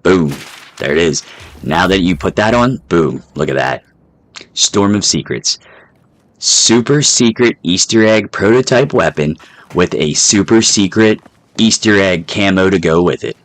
Boom. There it is. Now that you put that on, boom. Look at that. Storm of Secrets. Super secret Easter egg prototype weapon with a super secret Easter egg camo to go with it.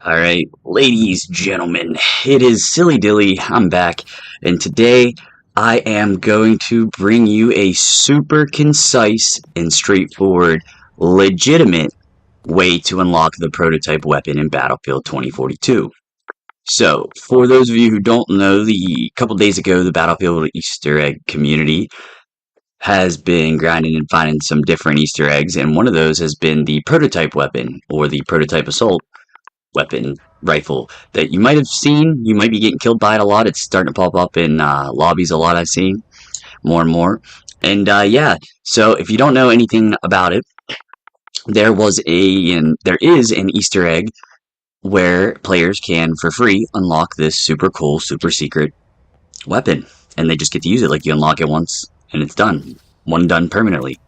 Alright, ladies, gentlemen, it is Silly Dilly, I'm back, and today I am going to bring you a super concise and straightforward, legitimate way to unlock the prototype weapon in Battlefield 2042. So, for those of you who don't know, a couple days ago, the Battlefield Easter egg community has been grinding and finding some different Easter eggs, and one of those has been the prototype weapon, or the prototype assault weapon rifle that you might have seen. You might be getting killed by it a lot. It's starting to pop up in lobbies a lot, I've seen more and more. And yeah, so if you don't know anything about it, there is an Easter egg where players can for free unlock this super cool, super secret weapon, and they just get to use it. Like, you unlock it once and it's done, one done permanently.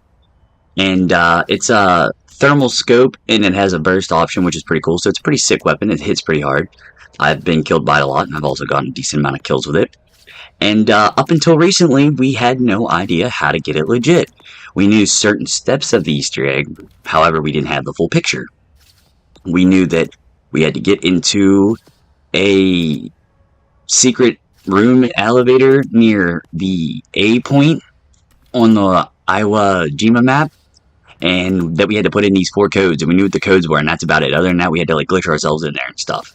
And it's a thermal scope, and it has a burst option, which is pretty cool. So it's a pretty sick weapon. It hits pretty hard. I've been killed by it a lot, and I've also gotten a decent amount of kills with it. And up until recently, we had no idea how to get it legit. We knew certain steps of the Easter egg, however, we didn't have the full picture. We knew that we had to get into a secret room elevator near the A point on the Iwo Jima map, and that we had to put in these 4 codes, and we knew what the codes were, and that's about it. Other than that, we had to like glitch ourselves in there and stuff.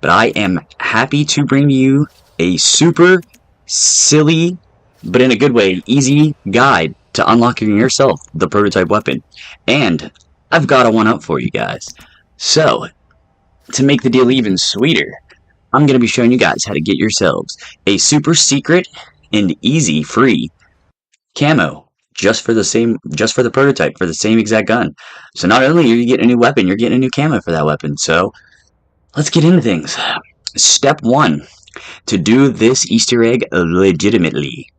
But I am happy to bring you a super silly, but in a good way, easy guide to unlocking yourself the prototype weapon. And I've got a one-up for you guys. So, to make the deal even sweeter, I'm going to be showing you guys how to get yourselves a super secret and easy free camo. Just for the prototype, for the same exact gun. So not only are you getting a new weapon, you're getting a new camo for that weapon. So let's get into things. Step 1. To do this Easter egg legitimately,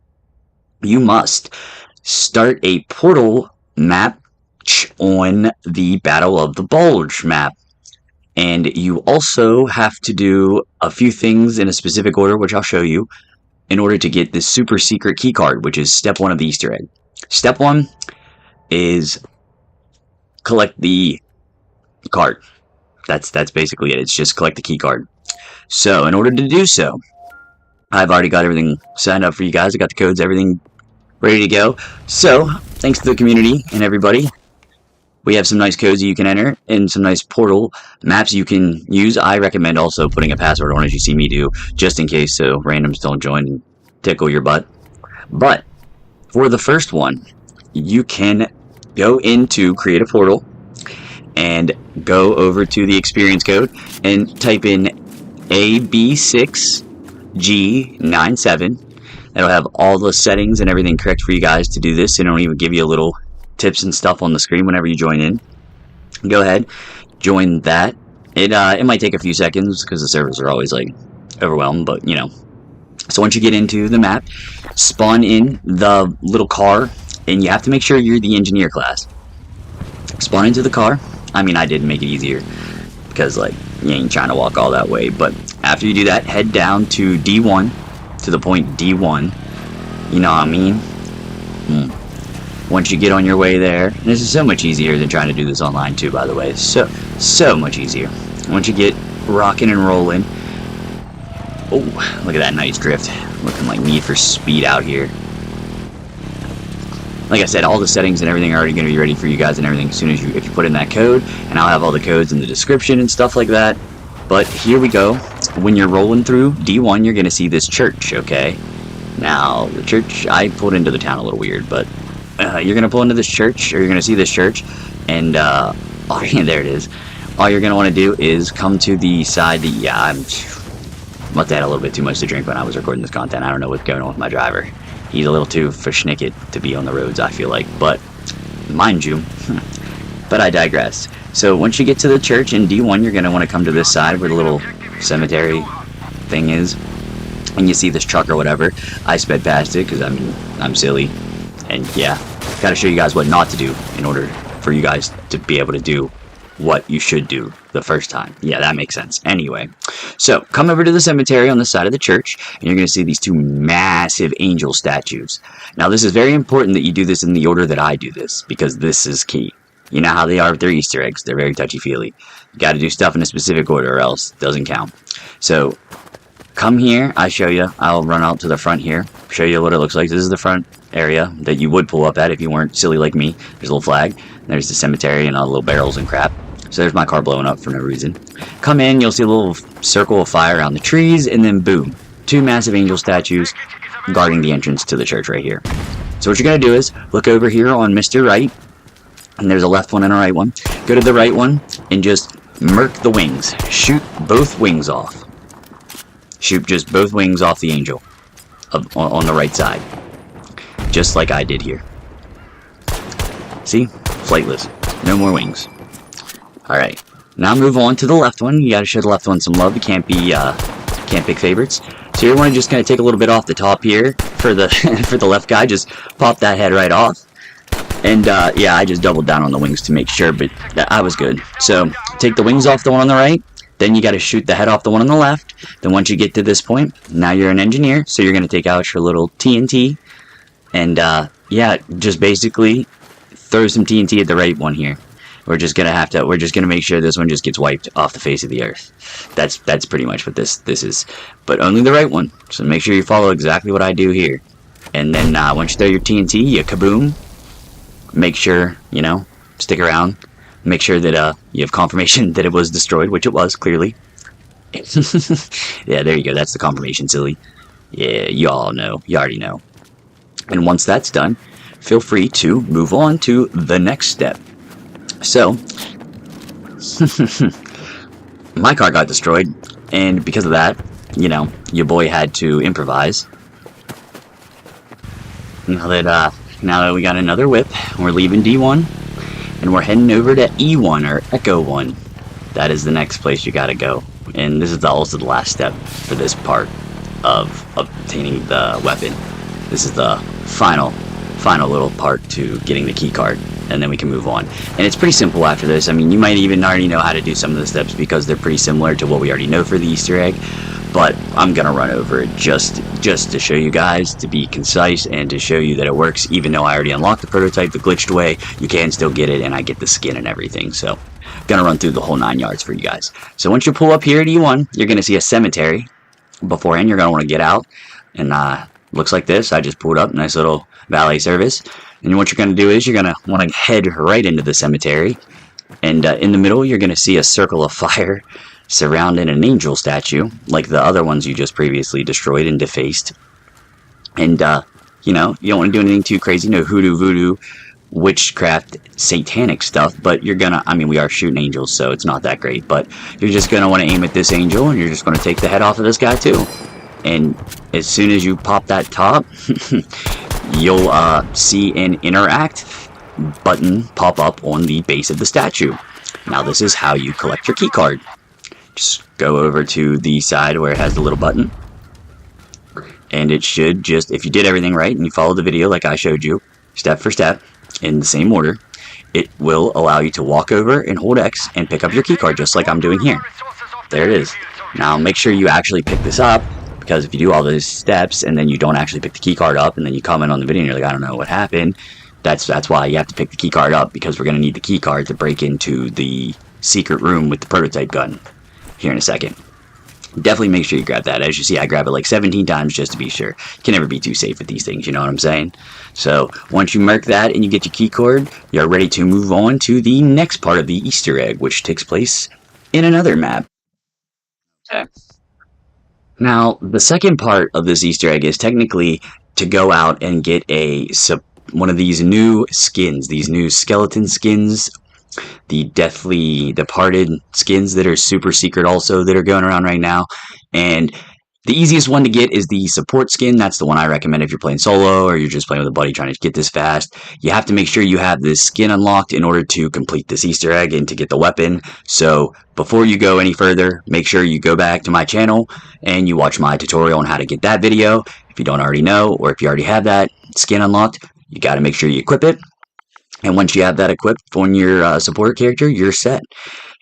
you must start a portal map on the Battle of the Bulge map. And you also have to do a few things in a specific order, which I'll show you, in order to get this super secret key card, which is step 1 of the Easter egg. Step 1 is collect the card. That's basically it. It's just collect the key card. So in order to do so, I've already got everything signed up for you guys. I got the codes, everything ready to go. So thanks to the community and everybody, we have some nice codes that you can enter and some nice portal maps you can use. I recommend also putting a password on, as you see me do, just in case so randoms don't join and tickle your butt. But for the first one, you can go into Create a Portal and go over to the experience code and type in AB6G97. That'll have all the settings and everything correct for you guys to do this. It'll even give you a little tips and stuff on the screen whenever you join in. Go ahead, join that. It might take a few seconds because the servers are always like overwhelmed, but you know. So once you get into the map, spawn in the little car, and you have to make sure you're the engineer class. Spawn into the car. I mean, I did make it easier because like you ain't trying to walk all that way. But after you do that, head down to D1, to the point D1. You know what I mean? Once you get on your way there, and this is so much easier than trying to do this online too, by the way. So much easier. Once you get rocking and rolling. Oh, look at that nice drift. Looking like Need for Speed out here. Like I said, all the settings and everything are already going to be ready for you guys and everything as soon as if you put in that code. And I'll have all the codes in the description and stuff like that. But here we go. When you're rolling through D1, you're going to see this church, okay? Now, the church, I pulled into the town a little weird, but you're going to pull into this church, or you're going to see this church, and, oh, yeah, there it is. All you're going to want to do is come to the side that, yeah, I must have had a little bit too much to drink when I was recording this content. I don't know what's going on with my driver. He's a little too verschnicket to be on the roads, I feel like, but mind you, but I digress. So once you get to the church in D1, you're going to want to come to this side where the little cemetery thing is. and you see this truck or whatever, I sped past it because I'm silly, and yeah, gotta show you guys what not to do in order for you guys to be able to do what you should do the first time. Yeah, that makes sense. Anyway, so come over to the cemetery on the side of the church, and you're going to see these two massive angel statues. Now, this is very important that you do this in the order that I do this, because this is key. You know how they are with their Easter eggs. They're very touchy-feely. You got to do stuff in a specific order or else it doesn't count. So, come here. I show you. I'll run out to the front here, show you what it looks like. This is the front area that you would pull up at if you weren't silly like me. There's a little flag. There's the cemetery and all the little barrels and crap. So there's my car blowing up for no reason. Come in, you'll see a little circle of fire around the trees, and then boom, two massive angel statues guarding the entrance to the church right here. So what you're going to do is look over here on Mr. Right, and there's a left one and a right one. Go to the right one and just murk the wings. Shoot both wings off. Shoot just both wings off the angel on the right side. Just like I did here. See? Flightless. No more wings. Alright, now move on to the left one. You gotta show the left one some love. You can't pick favorites. So you're just gonna take a little bit off the top here for the for the left guy. Just pop that head right off. And yeah, I just doubled down on the wings to make sure, but I was good. So take the wings off the one on the right. Then you gotta shoot the head off the one on the left. Then once you get to this point, now you're an engineer. So you're gonna take out your little TNT, and yeah, just basically throw some TNT at the right one here. We're just gonna make sure this one just gets wiped off the face of the earth. That's pretty much what this is. But only the right one. So make sure you follow exactly what I do here. And then once you throw your TNT, you kaboom. Make sure, you know, stick around. Make sure that you have confirmation that it was destroyed, which it was, clearly. Yeah, there you go. That's the confirmation, silly. Yeah, you all know. You already know. And once that's done, feel free to move on to the next step. So, my car got destroyed, and because of that, you know, your boy had to improvise. Now that we got another whip, we're leaving D1, and we're heading over to E1, or Echo 1. That is the next place you gotta go. And this is also the last step for this part of obtaining the weapon. This is the final little part to getting the key card, and then we can move on. And it's pretty simple after this. I mean, you might even already know how to do some of the steps because they're pretty similar to what we already know for the Easter egg, but I'm gonna run over it just to show you guys, to be concise and to show you that it works. Even though I already unlocked the prototype the glitched way, you can still get it, and I get the skin and everything. So gonna run through the whole 9 yards for you guys. So once you pull up here at E1, you're gonna see a cemetery. Beforehand, you're gonna want to get out, and looks like this. I just pulled up, nice little valet service. And what you're going to do is you're going to want to head right into the cemetery. And in the middle, you're going to see a circle of fire surrounding an angel statue, like the other ones you just previously destroyed and defaced. And, you know, you don't want to do anything too crazy, no hoodoo, voodoo, witchcraft, satanic stuff, but you're going to, I mean, we are shooting angels, so it's not that great, but you're just going to want to aim at this angel, and you're just going to take the head off of this guy, too. And as soon as you pop that top, you'll see an interact button pop up on the base of the statue. Now this is how you collect your key card. Just go over to the side where it has the little button, and it should just, if you did everything right and you followed the video like I showed you, step for step, in the same order, it will allow you to walk over and hold X and pick up your key card just like I'm doing here. There it is. Now make sure you actually pick this up, because if you do all those steps and then you don't actually pick the key card up and then you comment on the video and you're like, I don't know what happened, that's why you have to pick the key card up, because we're going to need the key card to break into the secret room with the prototype gun here in a second. Definitely make sure you grab that. As you see, I grab it like 17 times just to be sure. You can never be too safe with these things, you know what I'm saying? So once you mark that and you get your key card, you're ready to move on to the next part of the Easter egg, which takes place in another map. Okay. Now, the second part of this Easter egg is technically to go out and get one of these new skins, these new skeleton skins, the deathly departed skins that are super secret also, that are going around right now. And The easiest one to get is the support skin. That's the one I recommend if you're playing solo or you're just playing with a buddy trying to get this fast. You have to make sure you have this skin unlocked in order to complete this Easter egg and to get the weapon. So before you go any further, make sure you go back to my channel and you watch my tutorial on how to get that video. If you don't already know, or if you already have that skin unlocked, you got to make sure you equip it. And once you have that equipped on your support character, you're set.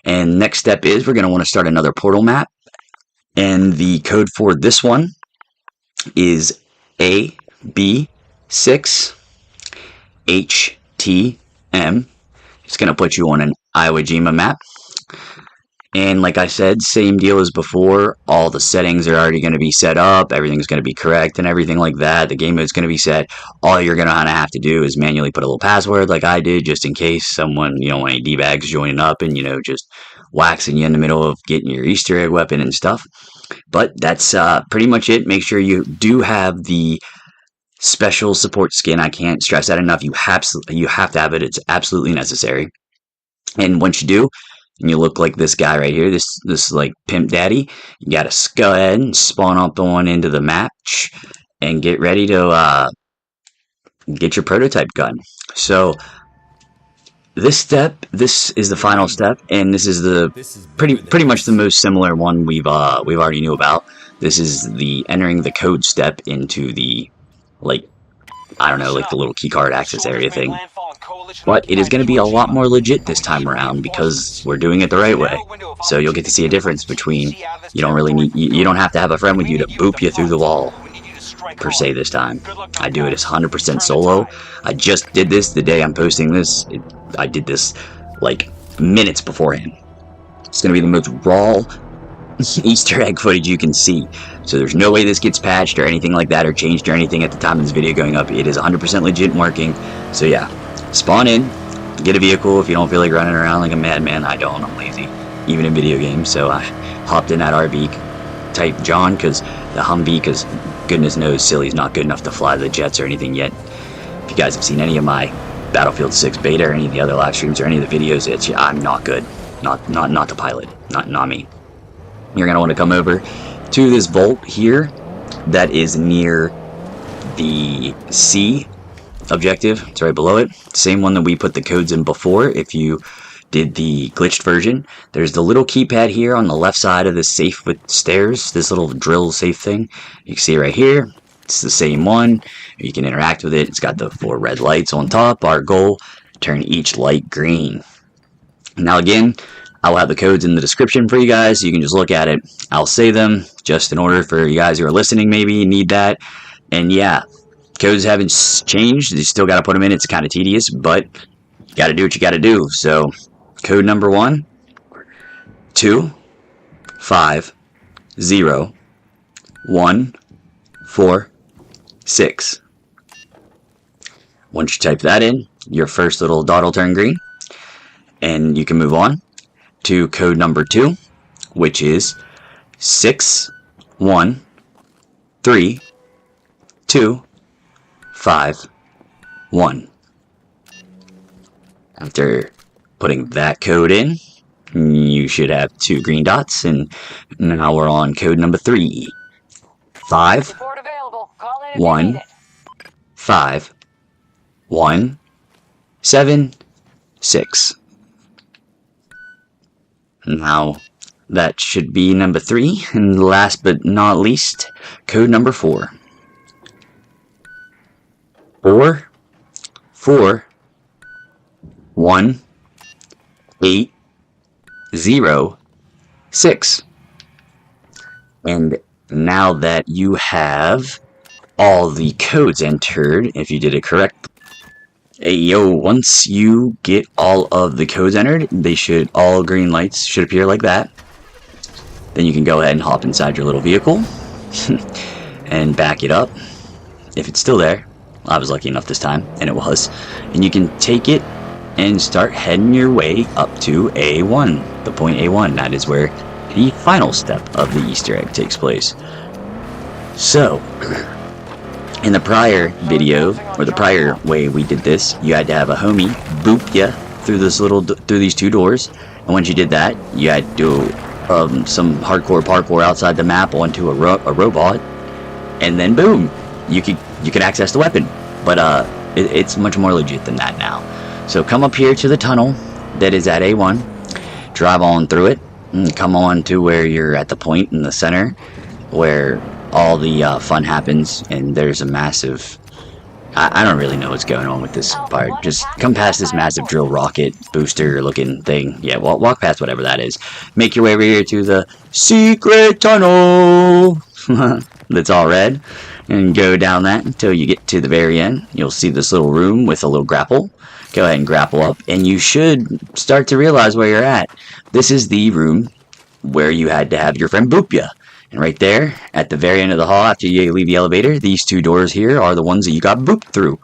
And next step is we're going to want to start another portal map. And the code for this one is AB6HTM. It's going to put you on an Iwo Jima map. And like I said, same deal as before. All the settings are already going to be set up. Everything's going to be correct and everything like that. The game mode is going to be set. All you're going to have to do is manually put a little password like I did, just in case someone, you don't want any D-bags joining up and, just waxing you in the middle of getting your Easter egg weapon and stuff. But that's pretty much it. Make sure you do have the special support skin. I can't stress that enough. You have to have it. It's absolutely necessary. And once you do, and you look like this guy right here, this like Pimp Daddy, you gotta go ahead and spawn up on into the match and get ready to get your prototype gun. So this is the final step, and this is the pretty much the most similar one we've already knew about. This is the entering the code step into the, like, I don't know, like the little keycard access area thing. But it is going to be a lot more legit this time around because we're doing it the right way. So you'll get to see a difference between, you don't have to have a friend with you to boop you through the wall, per se, this time. I do it as 100% solo. I just did this the day I'm posting this. I did this like minutes beforehand. It's going to be the most raw Easter egg footage you can see. So there's no way this gets patched or anything like that or changed or anything at the time of this video going up. It is 100% legit and working. So yeah, spawn in, get a vehicle if you don't feel like running around like a madman. I don't, I'm lazy, even in video games. So I hopped in that RV type John, because the Humvee, because goodness knows Silly's not good enough to fly the jets or anything yet. If you guys have seen any of my Battlefield 6 beta or any of the other live streams or any of the videos, I'm not good. Not the pilot. Not me. You're going to want to come over to this vault here that is near the C objective. It's right below it. Same one that we put the codes in before. If you did the glitched version, there's the little keypad here on the left side of this safe with stairs, this little drill safe thing. You can see right here. It's the same one. You can interact with it. It's got the 4 red lights on top. Our goal, turn each light green. Now again, I'll have the codes in the description for you guys, so you can just look at it. I'll say them just in order for you guys who are listening, maybe need that. And yeah, codes haven't changed. You still got to put them in. It's kind of tedious, but you got to do what you got to do. So code number 1, 2, 5, 0, 1, 4, 6. Once you type that in, your first little dot will turn green, and you can move on to code number 2, which is 6, 1, 3, 2, 5, 1. After putting that code in, you should have 2 green dots, and now we're on code number 3. 5, 1, 5, 1, 7, 6. Now, that should be number 3, and last but not least, code number 4. 4, 4, 1, 8, 0, 6. And now that you have all the codes entered, if you did it correct, once you get all of the codes entered, all green lights should appear like that. Then you can go ahead and hop inside your little vehicle and back it up. If it's still there, I was lucky enough this time, and it was. And you can take it and start heading your way up to A1, the point A1. That is where the final step of the Easter egg takes place. So, in the prior video, or the prior way we did this, you had to have a homie boop ya through these 2 doors, and once you did that, you had to some hardcore parkour outside the map onto a robot, and then boom, you could access the weapon. But it's much more legit than that now. So come up here to the tunnel that is at A1, drive on through it, and come on to where you're at the point in the center where all the fun happens, and there's a massive... I don't really know what's going on with this part. Just come past this massive drill rocket booster looking thing. Yeah, walk past whatever that is. Make your way over here to the secret tunnel that's all red, and go down that until you get to the very end. You'll see this little room with a little grapple. Go ahead and grapple up, and you should start to realize where you're at. This is the room where you had to have your friend boop ya. And right there, at the very end of the hall, after you leave the elevator, these two doors here are the ones that you got booped through.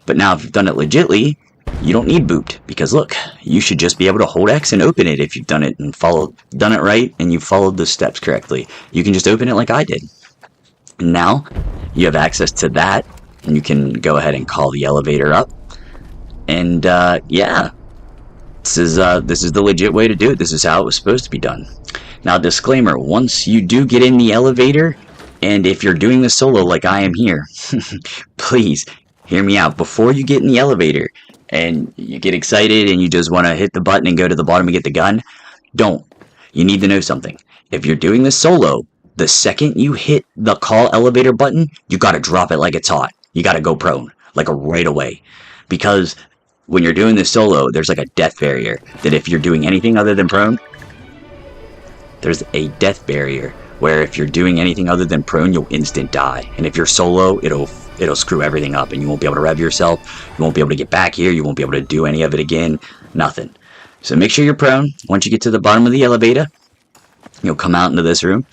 But now, if you've done it legitly, you don't need booped. Because look, you should just be able to hold X and open it if you've done it right and you followed the steps correctly. You can just open it like I did. And now, you have access to that, and you can go ahead and call the elevator up. And, yeah. This is the legit way to do it. This is how it was supposed to be done. Now, disclaimer, once you do get in the elevator, and if you're doing this solo like I am here, please hear me out. Before you get in the elevator and you get excited and you just want to hit the button and go to the bottom and get the gun, don't. You need to know something. If you're doing this solo, the second you hit the call elevator button, you got to drop it like it's hot. You got to go prone, like right away. Because when you're doing this solo, there's like a death barrier that if you're doing anything other than prone, there's a death barrier where if you're doing anything other than prone, you'll instant die. And if you're solo, it'll screw everything up, and you won't be able to rev yourself. You won't be able to get back here. You won't be able to do any of it again. Nothing. So make sure you're prone. Once you get to the bottom of the elevator, you'll come out into this room.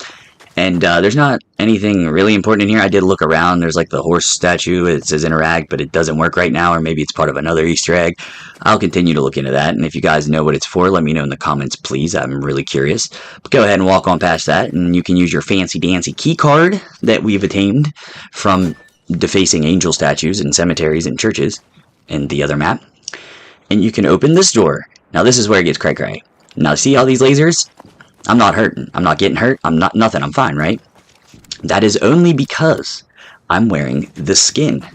And there's not anything really important in here. I did look around. There's like the horse statue. It says interact, but it doesn't work right now, or maybe it's part of another Easter egg. I'll continue to look into that, and if you guys know what it's for, let me know in the comments, please. I'm really curious. But go ahead and walk on past that, and you can use your fancy-dancy key card that we've attained from defacing angel statues in cemeteries and churches in the other map. And you can open this door. Now, this is where it gets cray-cray. Now, see all these lasers? I'm not hurting. I'm not getting hurt. I'm not nothing. I'm fine, right? That is only because I'm wearing the skin.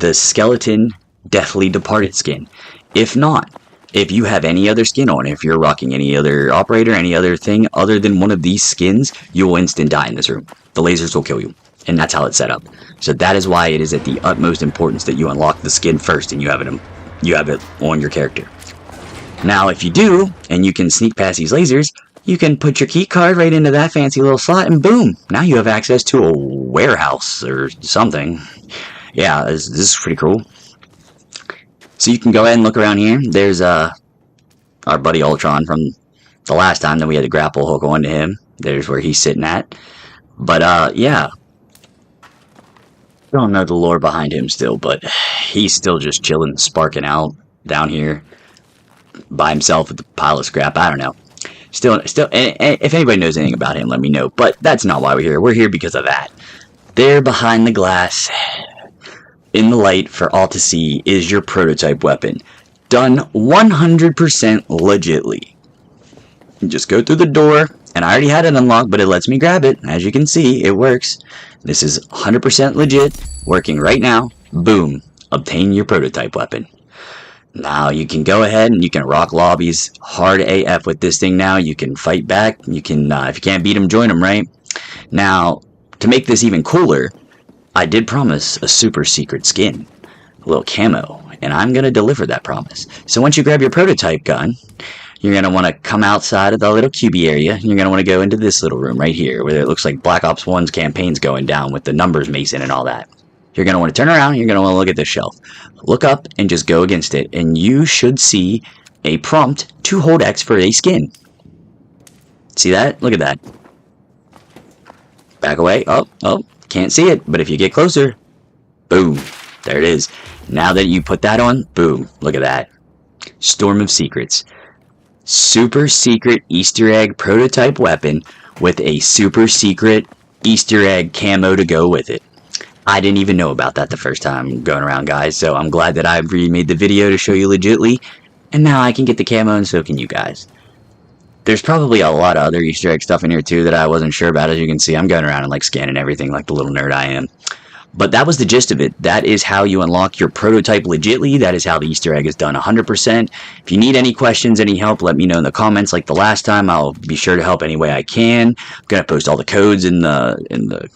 The skeleton deathly departed skin. If not, if you have any other skin on, if you're rocking any other operator, any other thing other than one of these skins, you will instant die in this room. The lasers will kill you. And that's how it's set up. So that is why it is at the utmost importance that you unlock the skin first and you have it on your character. Now, if you do, and you can sneak past these lasers, you can put your key card right into that fancy little slot, and boom! Now you have access to a warehouse or something. Yeah, this is pretty cool. So you can go ahead and look around here. There's our buddy Ultron from the last time that we had to grapple hook onto him. There's where he's sitting at. But yeah. I don't know the lore behind him still, but he's still just chilling, sparking out down here by himself with the pile of scrap. I don't know. Still, and if anybody knows anything about him, let me know. But that's not why we're here. We're here because of that. There behind the glass, in the light for all to see, is your prototype weapon. Done 100% legitly. You just go through the door, and I already had it unlocked, but it lets me grab it. As you can see, it works. This is 100% legit, working right now. Boom. Obtain your prototype weapon. Now, you can go ahead and you can rock lobbies hard AF with this thing now. You can fight back. You can, if you can't beat them, join them, right? Now, to make this even cooler, I did promise a super secret skin, a little camo, and I'm going to deliver that promise. So once you grab your prototype gun, you're going to want to come outside of the little QB area, and you're going to want to go into this little room right here, where it looks like Black Ops 1's campaign's going down with the numbers mason and all that. You're going to want to turn around, and you're going to want to look at this shelf. Look up and just go against it, and you should see a prompt to hold X for a skin. See that? Look at that. Back away. Oh, can't see it, but if you get closer, boom, there it is. Now that you put that on, boom, look at that. Storm of Secrets. Super secret Easter egg prototype weapon with a super secret Easter egg camo to go with it. I didn't even know about that the first time going around, guys, so I'm glad that I remade the video to show you legitly, and now I can get the camo and so can you guys. There's probably a lot of other Easter egg stuff in here too that I wasn't sure about. As you can see, I'm going around and like scanning everything like the little nerd I am. But that was the gist of it. That is how you unlock your prototype legitly. That is how the Easter egg is done 100%. If you need any questions, any help, let me know in the comments like the last time. I'll be sure to help any way I can. I'm going to post all the codes in the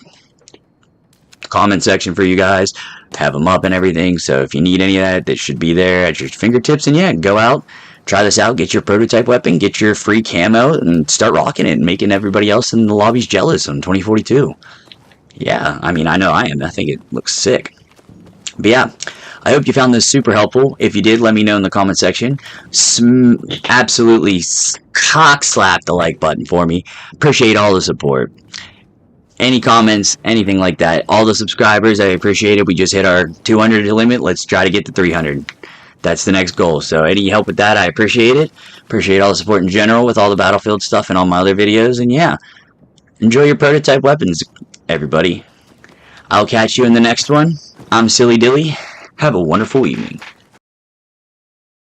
comment section for you guys. Have them up and everything. So if you need any of that, that should be there at your fingertips. And yeah, go out, try this out, get your prototype weapon, get your free camo, and start rocking it and making everybody else in the lobbies jealous in 2042. Yeah, I mean, I know I am. I think it looks sick. But yeah, I hope you found this super helpful. If you did, let me know in the comment section. Absolutely cock slap the like button for me. Appreciate all the support. Any comments, anything like that. All the subscribers, I appreciate it. We just hit our 200 limit. Let's try to get to 300. That's the next goal. So any help with that, I appreciate it. Appreciate all the support in general with all the Battlefield stuff and all my other videos. And yeah, enjoy your prototype weapons, everybody. I'll catch you in the next one. I'm Silly Dilly. Have a wonderful evening.